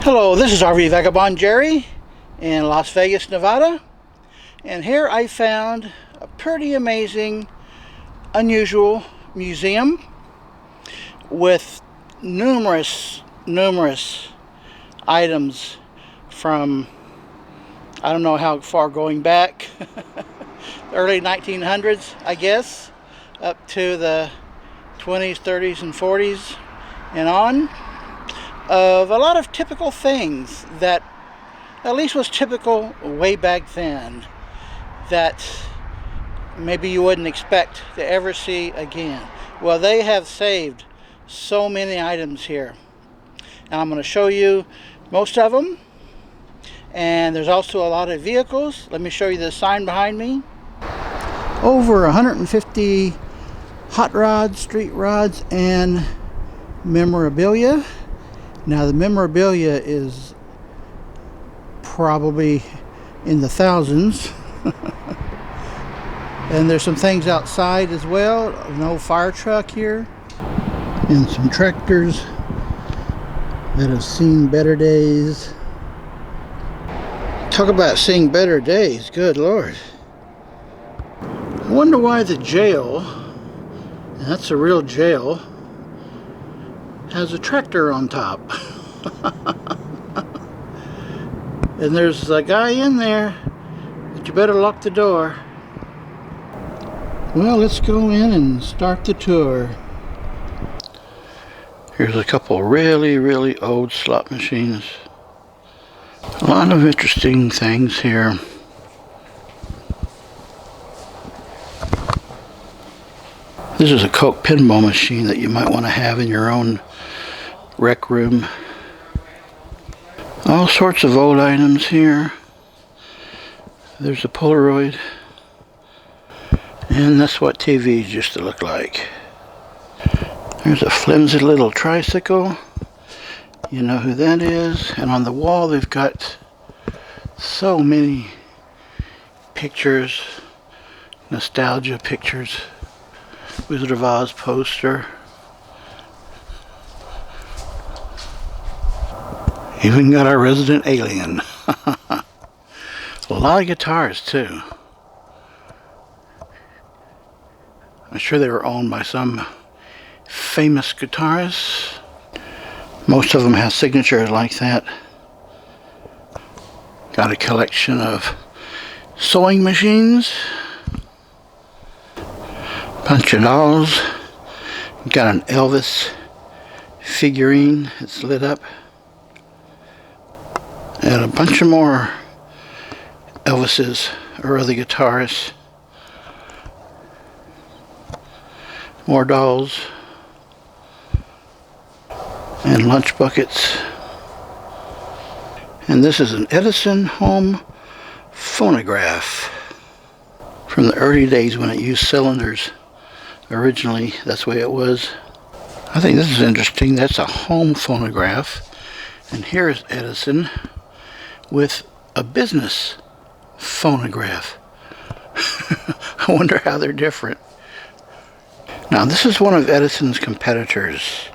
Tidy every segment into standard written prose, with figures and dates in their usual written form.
Hello, this is RV Vagabond Jerry in Las Vegas, Nevada. And here I found a pretty amazing, unusual museum with numerous items from, I don't know how far going back, early 1900s, I guess, up to the 20s, 30s, and 40s and on, of a lot of typical things that at least was typical way back then that maybe you wouldn't expect to ever see again. Well, they have saved so many items here, and I'm going to show you most of them. And there's also a lot of vehicles. Let me show you the sign behind me. Over 150 hot rods, street rods, and memorabilia. Now the memorabilia is probably in the thousands. And there's some things outside as well. An old fire truck here. And some tractors that have seen better days. Talk about seeing better days, good Lord. I wonder why the jail, and that's a real jail, has a tractor on top. And there's a guy in there, but you better lock the door. Well, let's go in and start the tour. Here's a couple really old slot machines. A lot of interesting things here. This is a Coke pinball machine that you might want to have in your own rec room. All sorts of old items here. There's a Polaroid. And that's what TVs used to look like. There's a flimsy little tricycle. You know who that is. And on the wall they've got so many pictures, nostalgia pictures. Wizard of Oz poster. Even got our resident alien. A lot of guitars too. I'm sure they were owned by some famous guitarists. Most of them have signatures like that. Got a collection of sewing machines. Bunch of dolls. Got an Elvis figurine that's lit up. And a bunch of more Elvises or other guitarists. More dolls. And lunch buckets. And this is an Edison home phonograph from the early days when it used cylinders. Originally, that's the way it was. I think this is interesting. That's a home phonograph. And here is Edison with a business phonograph. I wonder how they're different. Now, this is one of Edison's competitors.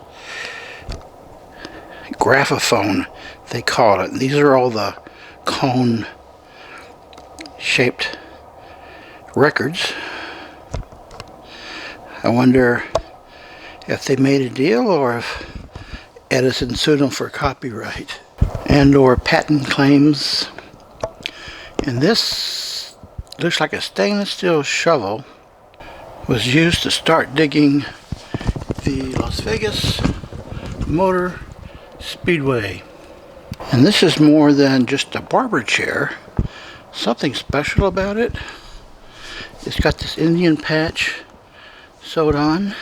Graphophone, they call it. These are all the cone-shaped records. I wonder if they made a deal or if Edison sued them for copyright and or patent claims. And this looks like a stainless steel shovel was used to start digging the Las Vegas Motor Speedway. And this is more than just a barber chair. Something special about it. It's got this Indian patch sewed on.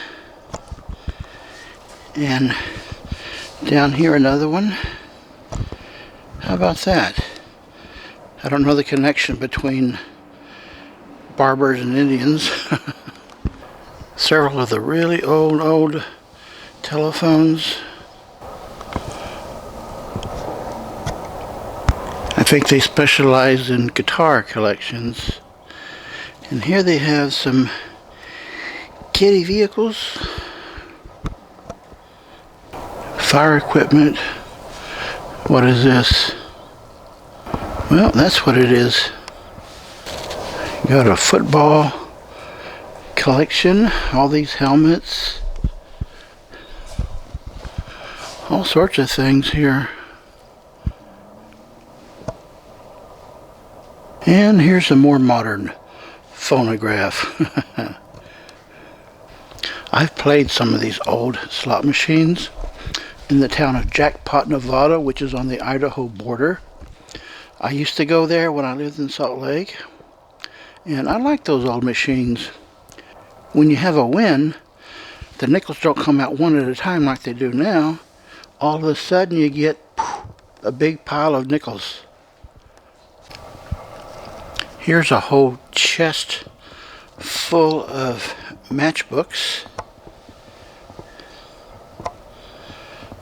And down here another one. How about that? I don't know the connection between barbers and Indians. Several of the really old telephones. I think they specialize in guitar collections. And here they have some kiddie vehicles, fire equipment, What is this? Well, that's what it is. Got a football collection, all these helmets, all sorts of things here. And here's a more modern phonograph. I've played some of these old slot machines in the town of Jackpot, Nevada, which is on the Idaho border. I used to go there when I lived in Salt Lake, and I like those old machines. When you have a win, the nickels don't come out one at a time like they do now. All of a sudden you get a big pile of nickels. Here's a whole chest full of matchbooks.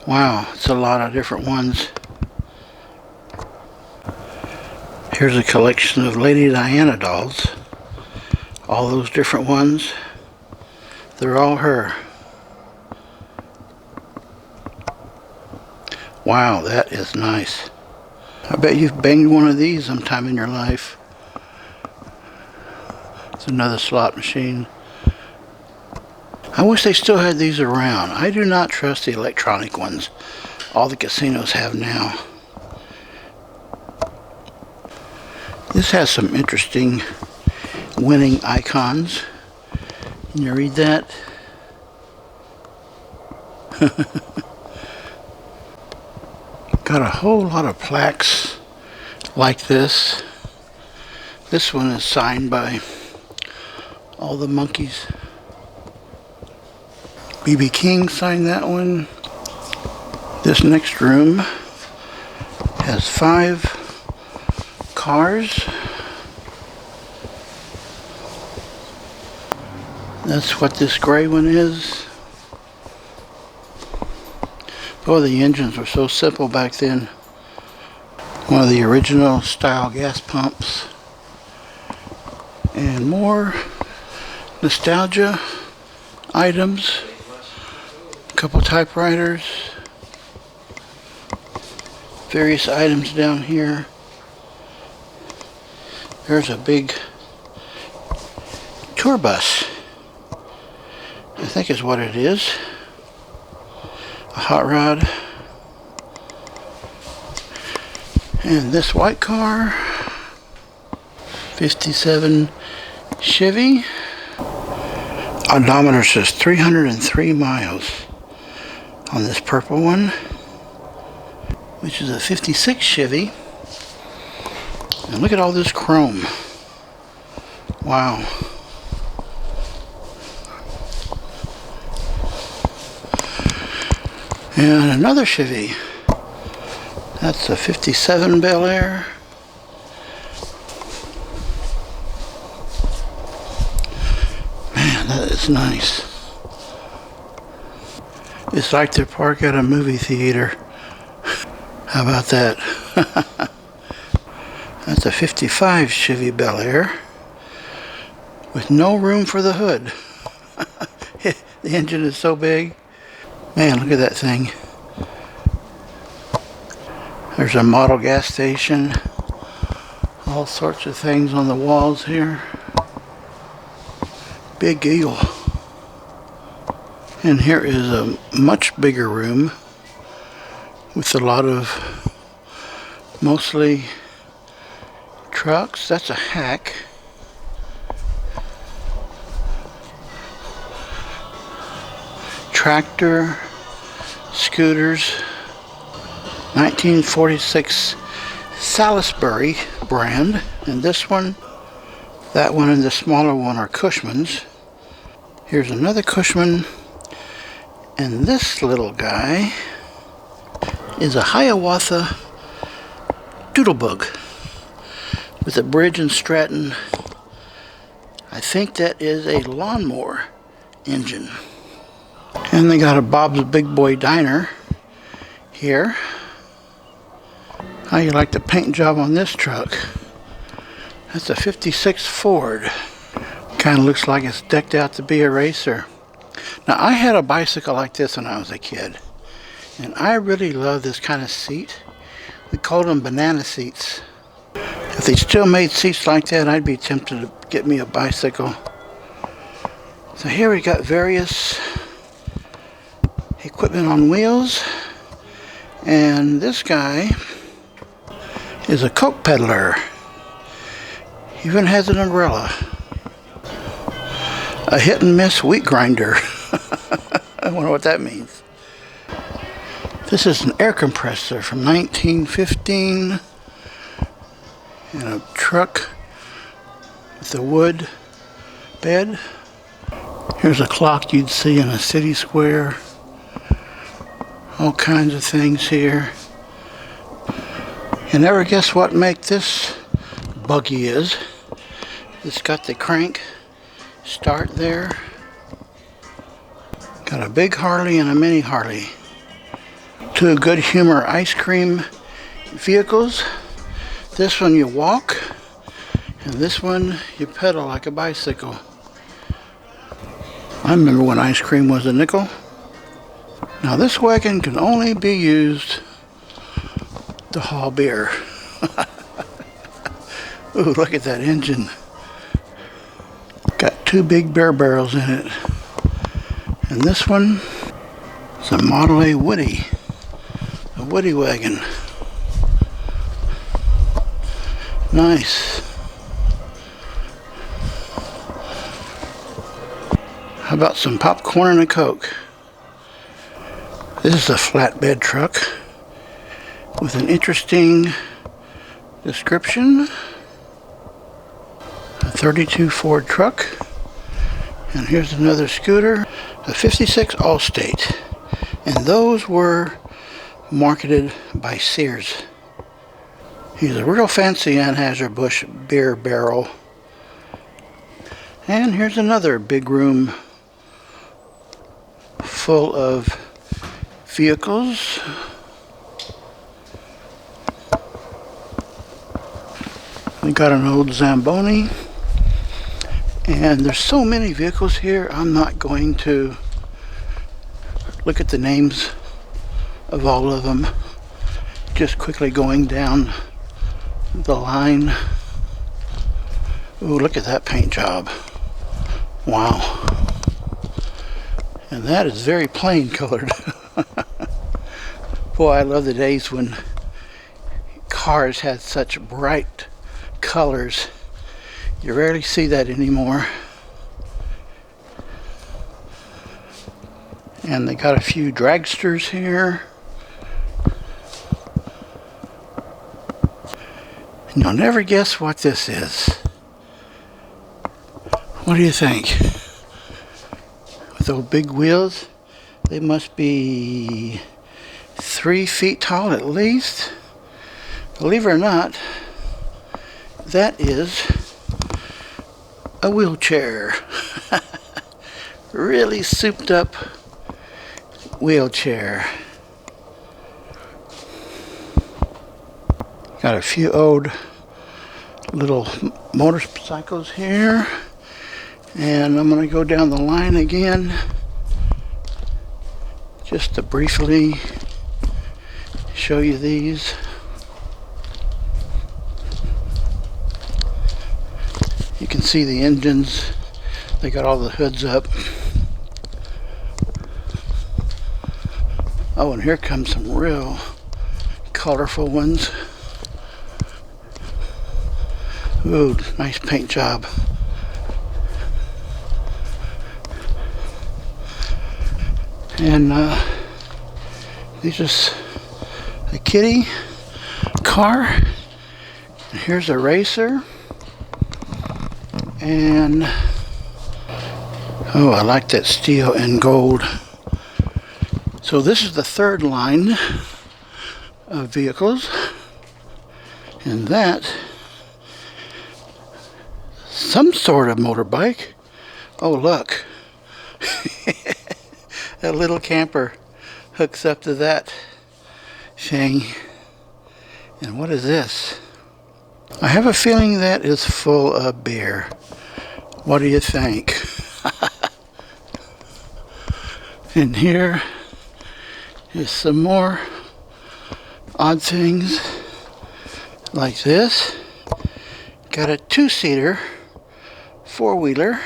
Wow, it's a lot of different ones. Here's a collection of Lady Diana dolls. All those different ones. They're all her. Wow, that is nice. I bet you've banged one of these sometime in your life. It's another slot machine. I wish they still had these around. I do not trust the electronic ones all the casinos have now. This has some interesting winning icons. Can you read that? Got a whole lot of plaques like this. This one is signed by all the monkeys. B.B. King signed that one. This next room has 5 cars. That's what this gray one is. Oh, the engines were so simple back then. One of the original style gas pumps. And more nostalgia items. A couple typewriters. Various items down here. There's a big tour bus. I think is what it is. A hot rod. And this white car. 57 Chevy. Odometer says 303 miles on this purple one, which is a 56 Chevy. And look at all this chrome. Wow. And another Chevy. That's a 57 Bel Air. Man, that is nice. It's like to park at a movie theater. How about that? That's a 55 Chevy Bel Air with no room for the hood. The engine is so big. Man, look at that thing. There's a model gas station. All sorts of things on the walls here. Big Eagle. And here is a much bigger room with a lot of mostly trucks. That's a hack. Tractor, scooters, 1946 Salisbury brand, and this one, that one, and the smaller one are Cushmans. Here's another Cushman, and this little guy is a Hiawatha Doodlebug with a bridge and Stratton. I think that is a lawnmower engine. And they got a Bob's Big Boy Diner here. How you like the paint job on this truck? That's a 56 Ford. Kind of looks like it's decked out to be a racer. Now, I had a bicycle like this when I was a kid. And I really love this kind of seat We called them banana seats. If they still made seats like that, I'd be tempted to get me a bicycle. So here we got various equipment on wheels. And this guy is a Coke peddler. He even has an umbrella. A hit and miss wheat grinder. I wonder what that means. This is an air compressor from 1915 in a truck with a wood bed. Here's a clock you'd see in a city square. All kinds of things here. You never guess what make this buggy is. It's got the crank start there. Got a big Harley and a mini Harley. Two Good Humor ice cream vehicles. This one you walk, and this one you pedal like a bicycle. I remember when ice cream was a nickel. Now this wagon can only be used to haul beer. Ooh, look at that engine. Got two big beer barrels in it. And this one is a Model A Woody. A Woody wagon. Nice. How about some popcorn and a Coke? This is a flatbed truck with an interesting description. A 32 Ford truck. And here's another scooter, a 56 Allstate. And those were marketed by Sears. He's a real fancy Anheuser-Busch beer barrel. And here's another big room full of vehicles. We got an old Zamboni. And there's so many vehicles here, I'm not going to look at the names of all of them. Just quickly going down the line. Ooh, look at that paint job. Wow. And that is very plain colored. Boy, I love the days when cars had such bright colors. You rarely see that anymore. And they got a few dragsters here. And you'll never guess what this is. What do you think? With those big wheels, they must be 3 feet tall at least. Believe it or not, that is a wheelchair. Really souped up wheelchair. Got a few old little motorcycles here. And I'm going to go down the line again just to briefly show you these. You can see the engines. They got all the hoods up. Oh, and here comes some real colorful ones. Ooh, nice paint job. And this is a kitty car. And here's a racer. And oh, I like that steel and gold. So this is the third line of vehicles. And that, some sort of motorbike. Oh, look. A little camper hooks up to that thing. And what is this? I have a feeling that is full of beer. What do you think? And here is some more odd things. like this. Got a two-seater, four-wheeler.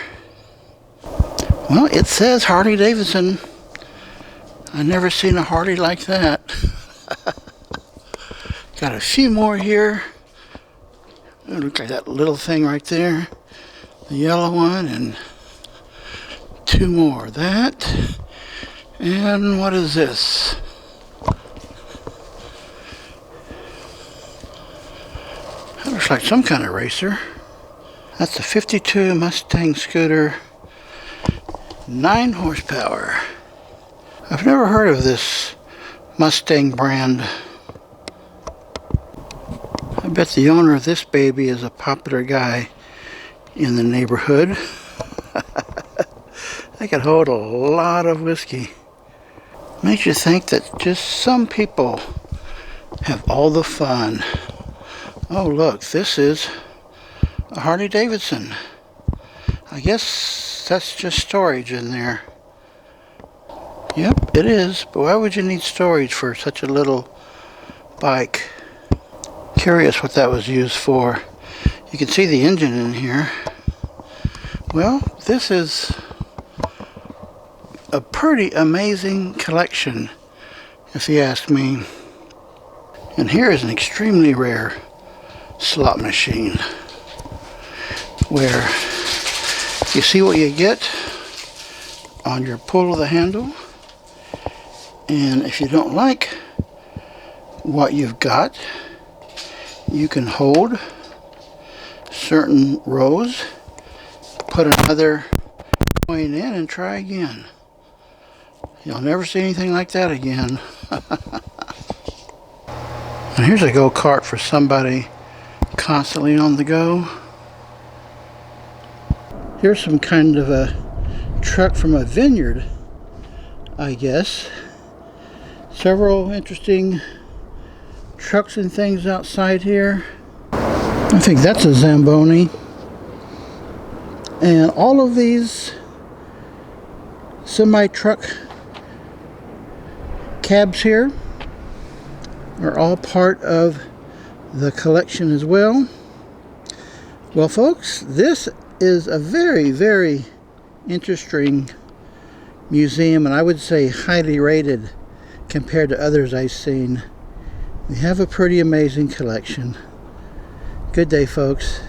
Well, it says Harley Davidson. I've never seen a Harley like that. Got a few more here. Look like that little thing right there. The yellow one, and two more of that. And what is this? That looks like some kind of racer. That's a 52 Mustang scooter, 9 horsepower. I've never heard of this Mustang brand. I bet the owner of this baby is a popular guy in the neighborhood. They could hold a lot of whiskey. Makes you think that just some people have all the fun. Oh look, this is a Harley Davidson. I guess that's just storage in there. Yep, it is. But why would you need storage for such a little bike? Curious what that was used for. You can see the engine in here. Well, this is a pretty amazing collection, if you ask me. And here is an extremely rare slot machine, where you see what you get on your pull of the handle, and if you don't like what you've got, you can hold certain rows, put another coin in, and try again. You'll never see anything like that again. And here's a go-kart for somebody constantly on the go. Here's some kind of a truck from a vineyard, I guess. Several interesting trucks and things outside here. I think that's a Zamboni. And all of these semi-truck cabs here are all part of the collection as well. Well, folks, this is a very, very interesting museum, and I would say highly rated compared to others I've seen. We have a pretty amazing collection. Good day, folks.